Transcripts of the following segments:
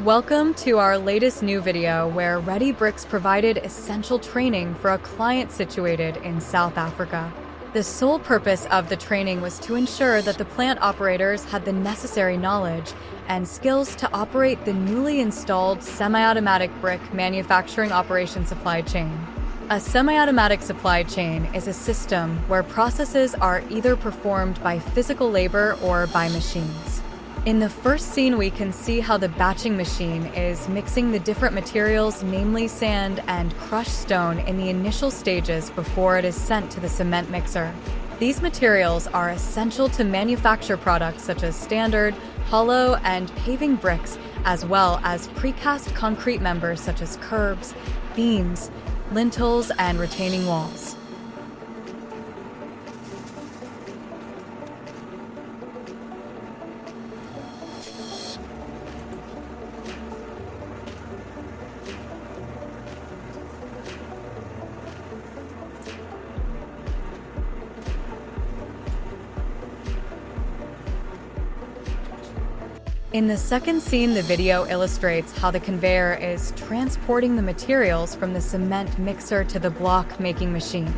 Welcome to our latest new video where Ready Bricks provided essential training for a client situated in South Africa. The sole purpose of the training was to ensure that the plant operators had the necessary knowledge and skills to operate the newly installed semi-automatic brick manufacturing operation supply chain. A semi-automatic supply chain is a system where processes are either performed by physical labor or by machines. In the first scene, we can see how the batching machine is mixing the different materials, namely sand and crushed stone, in the initial stages before it is sent to the cement mixer. These materials are essential to manufacture products such as standard, hollow, and paving bricks, as well as precast concrete members such as curbs, beams, lintels, and retaining walls. In the second scene, the video illustrates how the conveyor is transporting the materials from the cement mixer to the block-making machine.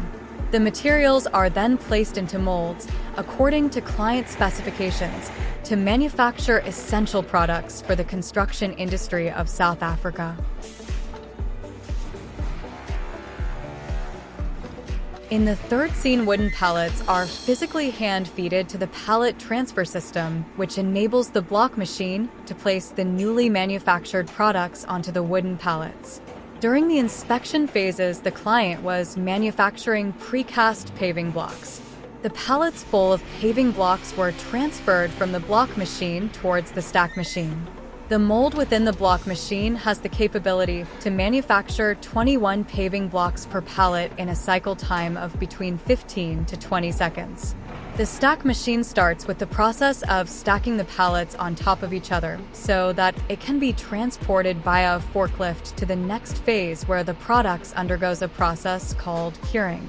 The materials are then placed into molds, according to client specifications, to manufacture essential products for the construction industry of South Africa. In the third scene, wooden pallets are physically hand-feeded to the pallet transfer system, which enables the block machine to place the newly manufactured products onto the wooden pallets. During the inspection phases, the client was manufacturing precast paving blocks. The pallets full of paving blocks were transferred from the block machine towards the stack machine. The mold within the block machine has the capability to manufacture 21 paving blocks per pallet in a cycle time of between 15 to 20 seconds. The stack machine starts with the process of stacking the pallets on top of each other so that it can be transported via a forklift to the next phase, where the products undergoes a process called curing.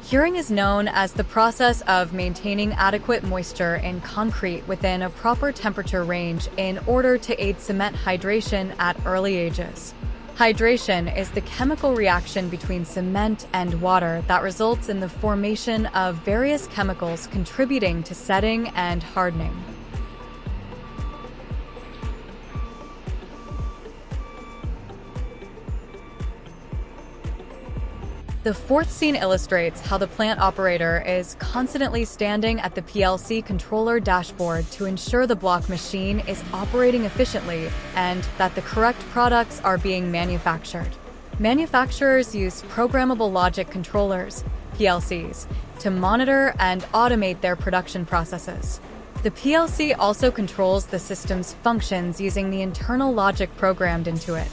Curing is known as the process of maintaining adequate moisture in concrete within a proper temperature range in order to aid cement hydration at early ages. Hydration is the chemical reaction between cement and water that results in the formation of various chemicals contributing to setting and hardening. The fourth scene illustrates how the plant operator is constantly standing at the PLC controller dashboard to ensure the block machine is operating efficiently and that the correct products are being manufactured. Manufacturers use programmable logic controllers, PLCs, to monitor and automate their production processes. The PLC also controls the system's functions using the internal logic programmed into it.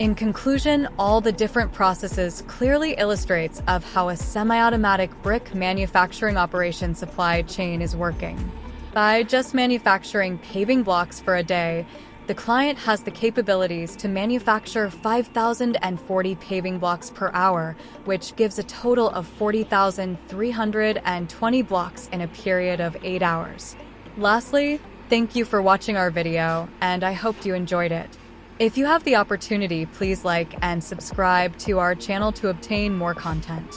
In conclusion, all the different processes clearly illustrates of how a semi-automatic brick manufacturing operation supply chain is working. By just manufacturing paving blocks for a day, the client has the capabilities to manufacture 5,040 paving blocks per hour, which gives a total of 40,320 blocks in a period of 8 hours. Lastly, thank you for watching our video, and I hope you enjoyed it. If you have the opportunity, please like and subscribe to our channel to obtain more content.